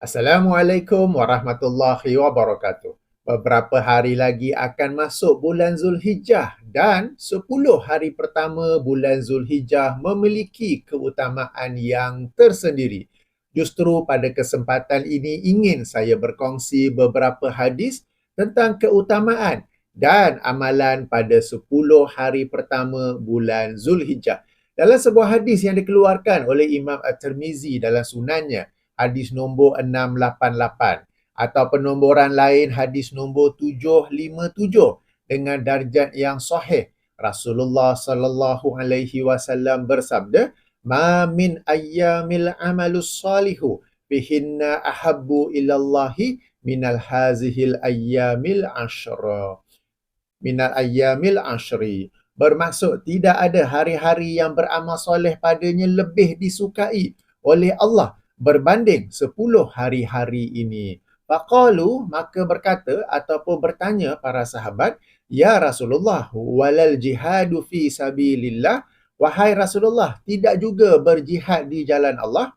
Assalamualaikum warahmatullahi wabarakatuh. Beberapa hari lagi akan masuk bulan Zulhijjah dan 10 hari pertama bulan Zulhijjah memiliki keutamaan yang tersendiri. Justru pada kesempatan ini ingin saya berkongsi beberapa hadis tentang keutamaan dan amalan pada 10 hari pertama bulan Zulhijjah. Dalam sebuah hadis yang dikeluarkan oleh Imam At-Tirmizi dalam sunannya, hadis nombor 688 atau penomboran lain hadis nombor 757 dengan darjat yang sahih. Rasulullah sallallahu alaihi wasallam bersabda, "Ma min ayyamil amalus salihu bihinna ahabbu ilallahi minal hazihil ayyamil ashra." Minal ayyamil ashri. Bermaksud tidak ada hari-hari yang beramal soleh padanya lebih disukai oleh Allah berbanding 10 hari-hari ini. Faqalu, maka berkata ataupun bertanya para sahabat, "Ya Rasulullah, walal jihadu fi sabilillah?" Wahai Rasulullah, tidak juga berjihad di jalan Allah?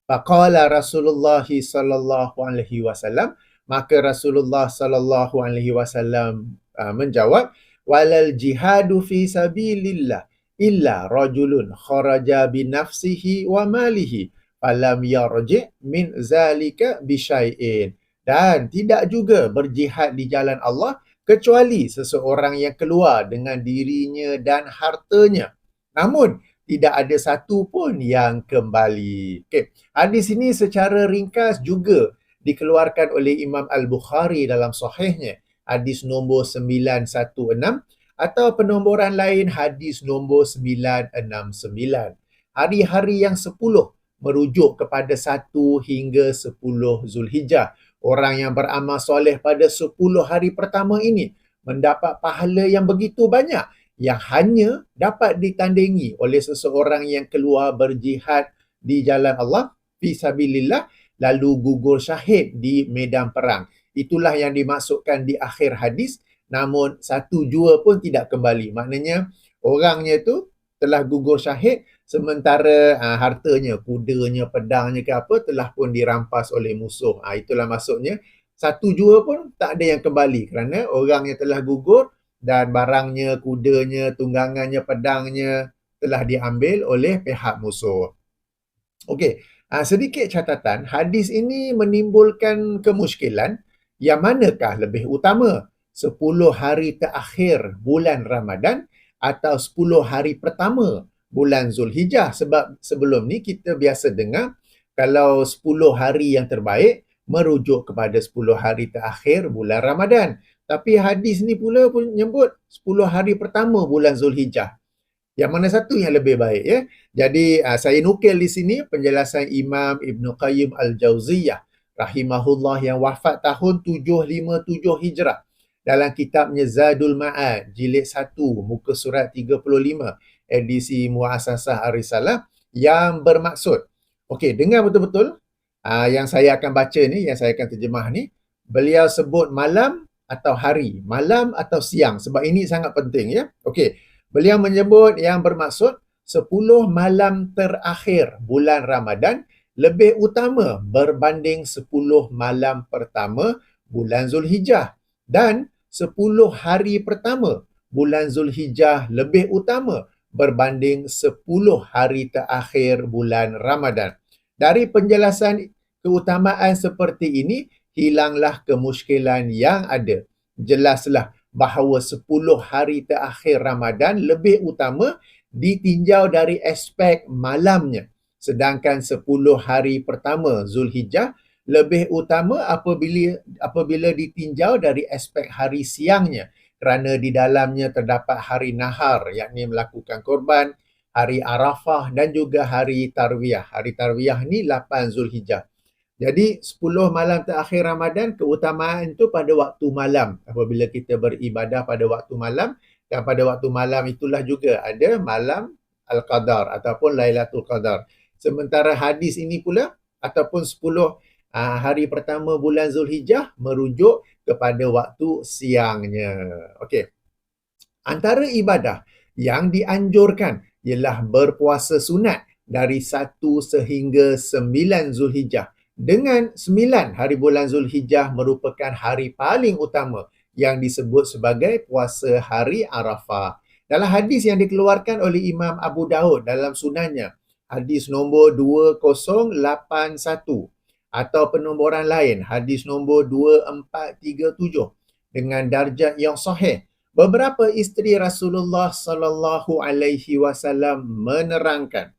Faqala Rasulullah sallallahu alaihi wasallam, maka Rasulullah sallallahu alaihi wasallam menjawab, "Walal jihadu fi sabilillah illa rajulun kharaja bi nafsihi wa malihi falam yarji' min zalika bi syai'in." Dan tidak juga berjihad di jalan Allah kecuali seseorang yang keluar dengan dirinya dan hartanya, namun tidak ada satu pun yang kembali. Okey, hadis ini secara ringkas juga dikeluarkan oleh Imam Al-Bukhari dalam sahihnya, hadis nombor 916 atau penomboran lain hadis nombor 969. Hari-hari yang 10 merujuk kepada 1 hingga 10 Zulhijjah. Orang yang beramal soleh pada 10 hari pertama ini mendapat pahala yang begitu banyak yang hanya dapat ditandingi oleh seseorang yang keluar berjihad di jalan Allah fisabilillah lalu gugur syahid di medan perang. Itulah yang dimaksudkan di akhir hadis, namun satu jua pun tidak kembali. Maknanya orangnya tu telah gugur syahid sementara hartanya, kudanya, pedangnya ke apa telah pun dirampas oleh musuh. Itulah maksudnya satu jua pun tak ada yang kembali kerana orangnya telah gugur dan barangnya, kudanya, tunggangannya, pedangnya telah diambil oleh pihak musuh. Okey, sedikit catatan, hadis ini menimbulkan kemusykilan yang manakah lebih utama, 10 hari terakhir bulan Ramadan atau 10 hari pertama bulan Zulhijjah. Sebab sebelum ni kita biasa dengar kalau 10 hari yang terbaik merujuk kepada 10 hari terakhir bulan Ramadan. Tapi hadis ni pula pun menyebut 10 hari pertama bulan Zulhijjah. Yang mana satu yang lebih baik, ya? Jadi saya nukil di sini penjelasan Imam Ibn Qayyim Al-Jauziyah rahimahullah yang wafat tahun 757 Hijrah dalam kitabnya Zadul Ma'ad jilid 1 muka surat 35 edisi Muassasah Ar-Risalah yang bermaksud, okey, dengar betul-betul yang saya akan baca ni, yang saya akan terjemah ni. Beliau sebut malam atau hari, malam atau siang, sebab ini sangat penting, ya. Okey, beliau menyebut yang bermaksud 10 malam terakhir bulan Ramadan lebih utama berbanding 10 malam pertama bulan Zulhijjah, dan 10 hari pertama bulan Zulhijjah lebih utama berbanding 10 hari terakhir bulan Ramadan. Dari penjelasan keutamaan seperti ini, hilanglah kemusykilan yang ada. Jelaslah bahawa 10 hari terakhir Ramadan lebih utama ditinjau dari aspek malamnya. Sedangkan 10 hari pertama Zulhijjah lebih utama apabila ditinjau dari aspek hari siangnya, kerana di dalamnya terdapat hari nahar, yakni melakukan korban, hari Arafah dan juga hari Tarwiyah. Hari Tarwiyah ni 8 Zulhijjah. Jadi 10 malam terakhir Ramadan, keutamaan itu pada waktu malam, apabila kita beribadah pada waktu malam, dan pada waktu malam itulah juga ada malam Al-Qadar ataupun Lailatul Qadar. Sementara hadis ini pula ataupun 10 hari pertama bulan Zulhijjah merujuk kepada waktu siangnya. Okey. Antara ibadah yang dianjurkan ialah berpuasa sunat dari 1 sehingga 9 Zulhijjah Dengan 9 hari bulan Zulhijjah merupakan hari paling utama yang disebut sebagai puasa hari Arafah. Dalam hadis yang dikeluarkan oleh Imam Abu Daud dalam sunannya, hadis nombor 2081 atau penomboran lain, hadis nombor 2437 dengan darjah yang sahih. Beberapa isteri Rasulullah sallallahu alaihi wasallam menerangkan,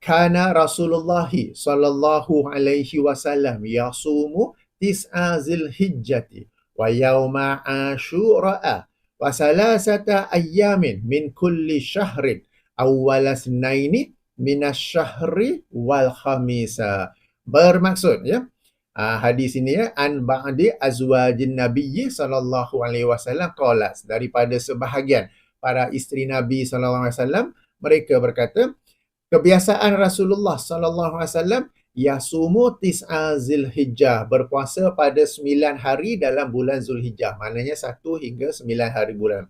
kana Rasulullah sallallahu alaihi wasallam yasumu tis'a Zulhijjati wa yauma Asyura wa salasata ayyamin min kulli syahrin awwala sunaini minasyahri wal khamisa. Bermaksud ya, hadis ini ya, an ba'di azwajin nabiyyi sallallahu alaihi wasallam qalat, daripada sebahagian para isteri Nabi sallallahu alaihi wasallam, mereka berkata, kebiasaan Rasulullah sallallahu alaihi wasallam yasumu tis'a Zulhijjah, berpuasa pada 9 hari dalam bulan Zulhijjah, maknanya 1 hingga 9 hari bulan.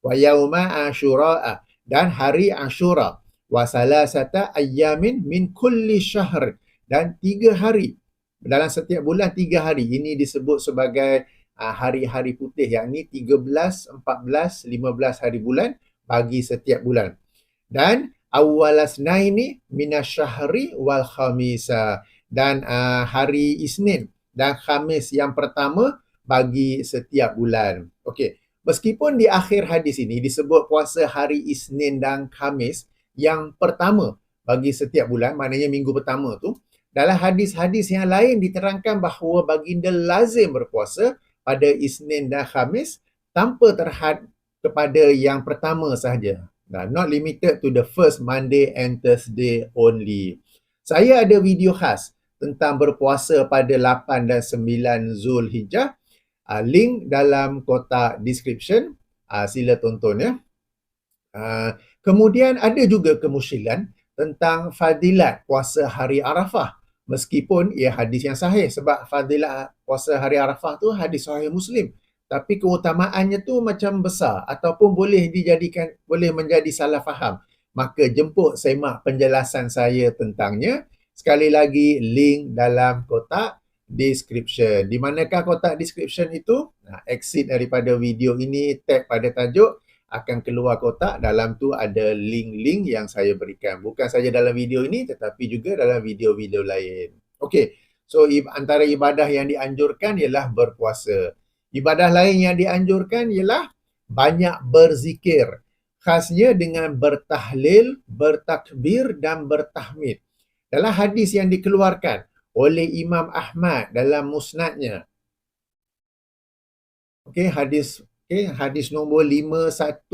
Wa yauma Asyura, dan hari Asyura. Wa salasata ayyamin min kulli syahr, dan 3 hari dalam setiap bulan, 3 hari. Ini disebut sebagai hari-hari putih, yakni 13, 14, 15 hari bulan bagi setiap bulan. Dan awwalasnaini minasyahri wal khamisa, dan hari Isnin dan Khamis yang pertama bagi setiap bulan. Okey, meskipun di akhir hadis ini disebut puasa hari Isnin dan Khamis yang pertama bagi setiap bulan, maknanya minggu pertama tu, dalam hadis-hadis yang lain diterangkan bahawa baginda lazim berpuasa pada Isnin dan Khamis tanpa terhad kepada yang pertama sahaja. Not limited to the first Monday and Thursday only. Saya ada video khas tentang berpuasa pada 8 dan 9 Zulhijjah. Link dalam kotak description. Sila tonton ya. Kemudian ada juga kemusykilan tentang fadilat puasa hari Arafah. Meskipun ia hadis yang sahih, sebab fadilat puasa hari Arafah tu hadis sahih Muslim. Tapi keutamaannya tu macam besar ataupun boleh menjadi salah faham. Maka jemput semak penjelasan saya tentangnya. Sekali lagi, link dalam kotak description. Di manakah kotak description itu? Exit daripada video ini, tag pada tajuk, akan keluar kotak. Dalam tu ada link-link yang saya berikan. Bukan saja dalam video ini, tetapi juga dalam video-video lain. Okey, so antara ibadah yang dianjurkan ialah berpuasa. Ibadah lain yang dianjurkan ialah banyak berzikir. Khasnya dengan bertahlil, bertakbir dan bertahmid. Dalam hadis yang dikeluarkan oleh Imam Ahmad dalam musnadnya. Hadis nombor 5189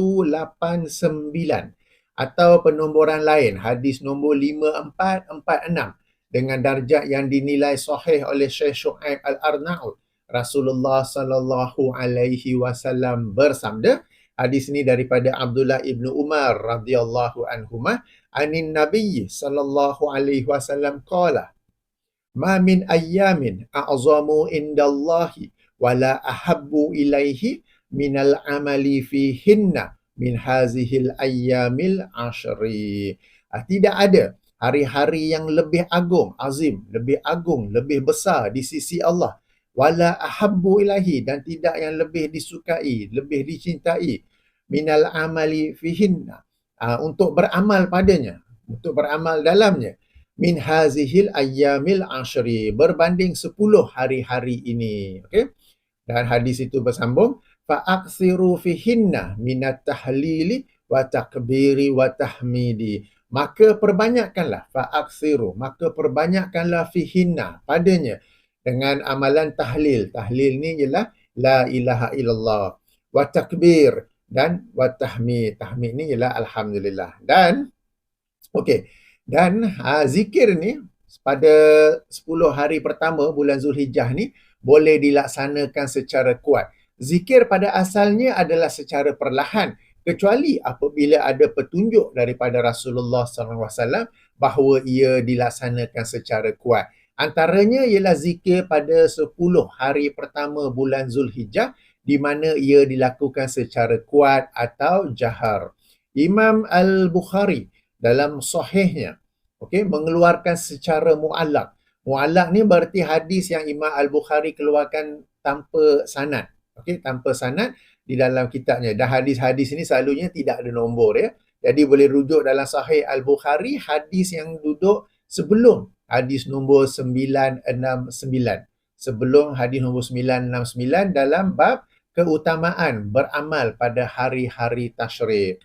atau penomboran lain, hadis nombor 5446 dengan darjah yang dinilai sahih oleh Syekh Syuaib Al-Arnaud. Rasulullah sallallahu alaihi wasallam bersabda, hadis ini daripada Abdullah ibnu Umar radhiyallahu anhuma, anin Nabi sallallahu alaihi wasallam qala, ma min ayyamin a'zamu indallahi wala ahabbu ilaihi minal amali fihinna min hazihil ayyamil ashri. Tidak ada hari-hari yang lebih agung, azim, lebih agung, lebih besar di sisi Allah, wala ahabbu ilahi, dan tidak yang lebih disukai, lebih dicintai, minal amali fihinna, untuk beramal padanya, untuk beramal dalamnya, min hazihil ayyamil ashri, berbanding 10 hari-hari ini. Okey, dan hadis itu bersambung, fa aksiru fihinna minat tahlili wa takbiri wa tahmidi, maka perbanyakkanlah, fa aksiru, maka perbanyakkanlah fihinna, padanya, dengan amalan tahlil. Tahlil ni ialah la ilaha illallah. Wa takbir dan wa tahmid. Tahmid ni ialah alhamdulillah. Dan zikir ni pada 10 hari pertama bulan Zulhijjah ni boleh dilaksanakan secara kuat. Zikir pada asalnya adalah secara perlahan, kecuali apabila ada petunjuk daripada Rasulullah SAW bahawa ia dilaksanakan secara kuat. Antaranya ialah zikir pada 10 hari pertama bulan Zulhijjah, di mana ia dilakukan secara kuat atau jahar. Imam Al-Bukhari dalam sahihnya mengeluarkan secara mu'allaq Mu'allaq ni berarti hadis yang Imam Al-Bukhari keluarkan tanpa sanad. Okey, tanpa sanad di dalam kitabnya. Dan hadis-hadis ini selalunya tidak ada nombor ya. Jadi boleh rujuk dalam Sahih Al-Bukhari hadis yang duduk sebelum hadis nombor 969. Sebelum hadis nombor 969 dalam bab keutamaan beramal pada hari-hari tasyrik.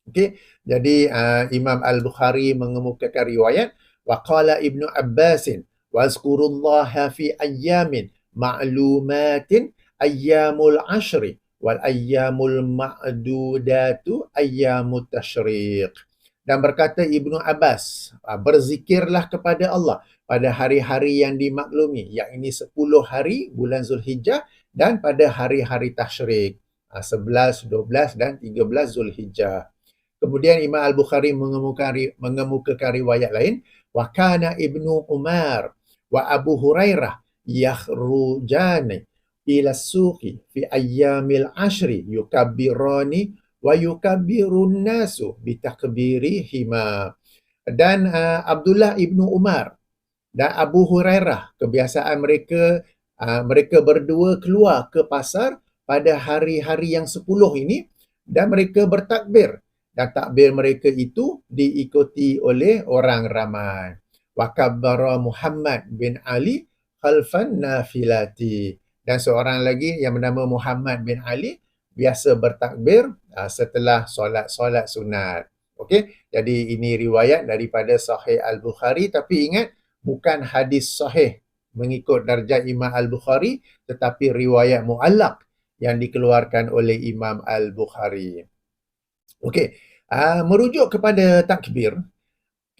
Okey, jadi Imam Al-Bukhari mengemukakan riwayat wa qala Ibnu Abbasin wazkurullaha fi ayyamin ma'lumatin ayyamul ashri wal ayyamul ma'dudatu ayyamut tasyriq. Dan berkata Ibnu Abbas, berzikirlah kepada Allah pada hari-hari yang dimaklumi, yakni 10 hari bulan Zulhijjah dan pada hari-hari tasyrik, 11, 12 dan 13 Zulhijjah. Kemudian Imam Al-Bukhari mengemukakan riwayat lain, wa kana Ibnu Umar wa Abu Hurairah yakhrujani ila suqi fi ayyamil ashri yukabbirani wa yukabbirun nasu bitakbirihima. Dan Abdullah Ibnu Umar dan Abu Hurairah, kebiasaan mereka berdua keluar ke pasar pada hari-hari yang 10 ini dan mereka bertakbir. Dan takbir mereka itu diikuti oleh orang ramai. Wa kabbara Muhammad bin Ali khalfan nafilati. Dan seorang lagi yang bernama Muhammad bin Ali biasa bertakbir setelah solat sunat. Okey, jadi ini riwayat daripada Sahih Al-Bukhari, tapi ingat bukan hadis sahih mengikut darjat Imam Al-Bukhari, tetapi riwayat mu'allaq yang dikeluarkan oleh Imam Al-Bukhari. Okey, merujuk kepada takbir,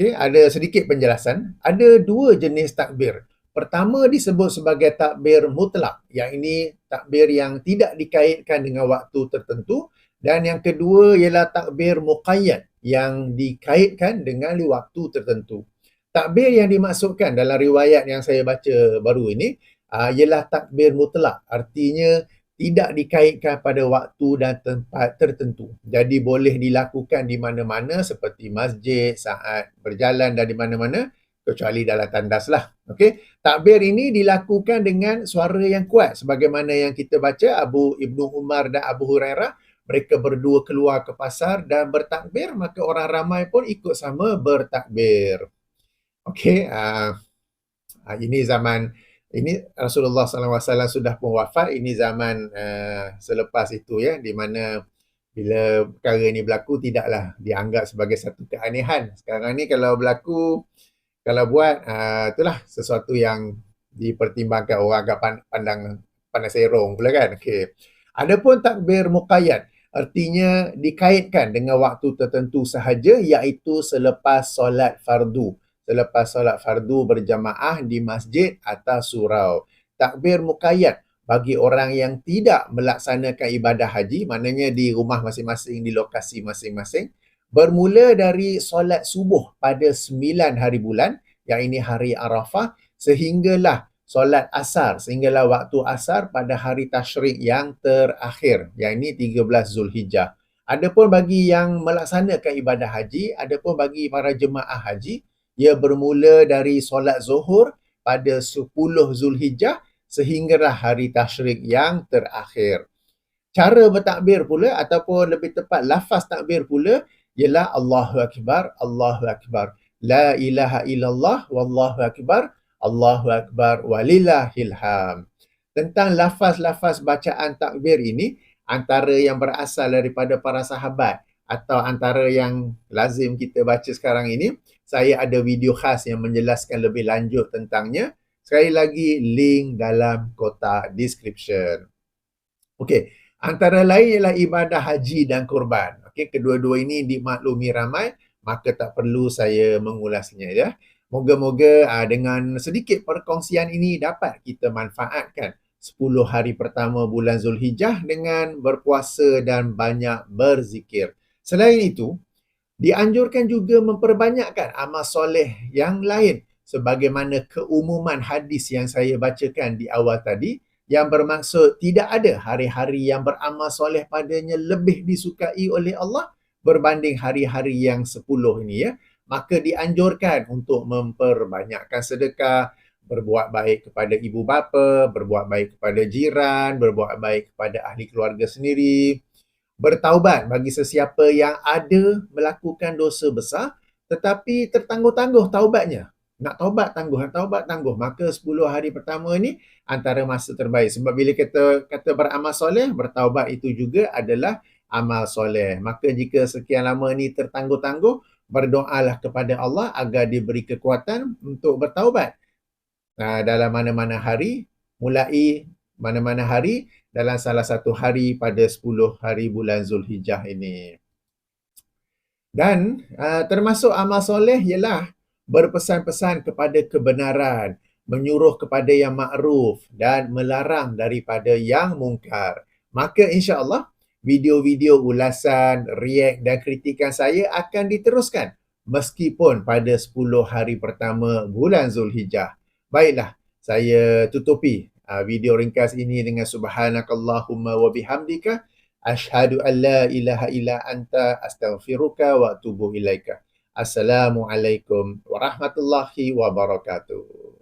ada sedikit penjelasan. Ada 2 jenis takbir. Pertama disebut sebagai takbir mutlak, yang ini takbir yang tidak dikaitkan dengan waktu tertentu. Dan yang kedua ialah takbir muqayyad, yang dikaitkan dengan waktu tertentu. Takbir yang dimaksudkan dalam riwayat yang saya baca baru ini ialah takbir mutlak. Artinya tidak dikaitkan pada waktu dan tempat tertentu. Jadi boleh dilakukan di mana-mana seperti masjid, saat berjalan dan di mana-mana, kecuali dalam tandas lah. Okey, takbir ini dilakukan dengan suara yang kuat sebagaimana yang kita baca Ibnu Umar dan Abu Hurairah, mereka berdua keluar ke pasar dan bertakbir, maka orang ramai pun ikut sama bertakbir. Okey, ini zaman ini Rasulullah SAW sudah pun wafat. Ini zaman selepas itu ya, di mana bila perkara ini berlaku tidaklah dianggap sebagai satu keanehan. Sekarang ni kalau berlaku, kalau buat itulah sesuatu yang dipertimbangkan, orang agak pandang serong pula kan. Okey. Adapun takbir muqayyad, artinya dikaitkan dengan waktu tertentu sahaja, iaitu selepas solat fardu. Selepas solat fardu berjamaah di masjid atau surau. Takbir muqayyad bagi orang yang tidak melaksanakan ibadah haji, maknanya di rumah masing-masing, di lokasi masing-masing, bermula dari solat subuh pada 9 hari bulan, yang ini hari Arafah, sehinggalah solat asar, sehinggalah waktu asar pada hari tasyrik yang terakhir, yang ini 13 Zulhijjah. Adapun bagi yang melaksanakan ibadah haji, adapun bagi para jemaah haji, ia bermula dari solat zuhur pada 10 Zulhijjah sehinggalah hari tasyrik yang terakhir. Cara bertakbir pula, ataupun lebih tepat lafaz takbir pula, ialah Allahu Akbar, Allahu Akbar. La ilaha illallah, wallahu akbar, Allahu Akbar, walillahil ham. Tentang lafaz-lafaz bacaan takbir ini, antara yang berasal daripada para sahabat atau antara yang lazim kita baca sekarang ini, saya ada video khas yang menjelaskan lebih lanjut tentangnya. Sekali lagi, link dalam kotak description. Okey, antara lain ialah ibadah haji dan kurban. Okey, kedua-dua ini dimaklumi ramai, maka tak perlu saya mengulasnya ya. Moga-moga dengan sedikit perkongsian ini dapat kita manfaatkan 10 hari pertama bulan Zulhijjah dengan berpuasa dan banyak berzikir. Selain itu, dianjurkan juga memperbanyakkan amal soleh yang lain sebagaimana keumuman hadis yang saya bacakan di awal tadi, yang bermaksud tidak ada hari-hari yang beramal soleh padanya lebih disukai oleh Allah berbanding hari-hari yang 10 ini ya. maka dianjurkan untuk memperbanyakkan sedekah, berbuat baik kepada ibu bapa, berbuat baik kepada jiran, berbuat baik kepada ahli keluarga sendiri, bertaubat bagi sesiapa yang ada melakukan dosa besar tetapi tertangguh-tangguh taubatnya. Nak taubat tangguh. Maka 10 hari pertama ni antara masa terbaik. Sebab bila kita kata beramal soleh, bertaubat itu juga adalah amal soleh. Maka jika sekian lama ni tertangguh-tangguh, berdoalah kepada Allah agar diberi kekuatan untuk bertaubat. Dalam mana-mana hari, mulai mana-mana hari dalam salah satu hari pada 10 hari bulan Zulhijjah ini. Dan termasuk amal soleh ialah berpesan-pesan kepada kebenaran, menyuruh kepada yang makruf dan melarang daripada yang mungkar. Maka insya-Allah video-video ulasan, react dan kritikan saya akan diteruskan meskipun pada 10 hari pertama bulan Zulhijjah. Baiklah, saya tutupi video ringkas ini dengan subhanakallahumma wa bihamdika asyhadu an la ilaha illa anta astaghfiruka wa atubu ilaika. Assalamualaikum warahmatullahi wabarakatuh.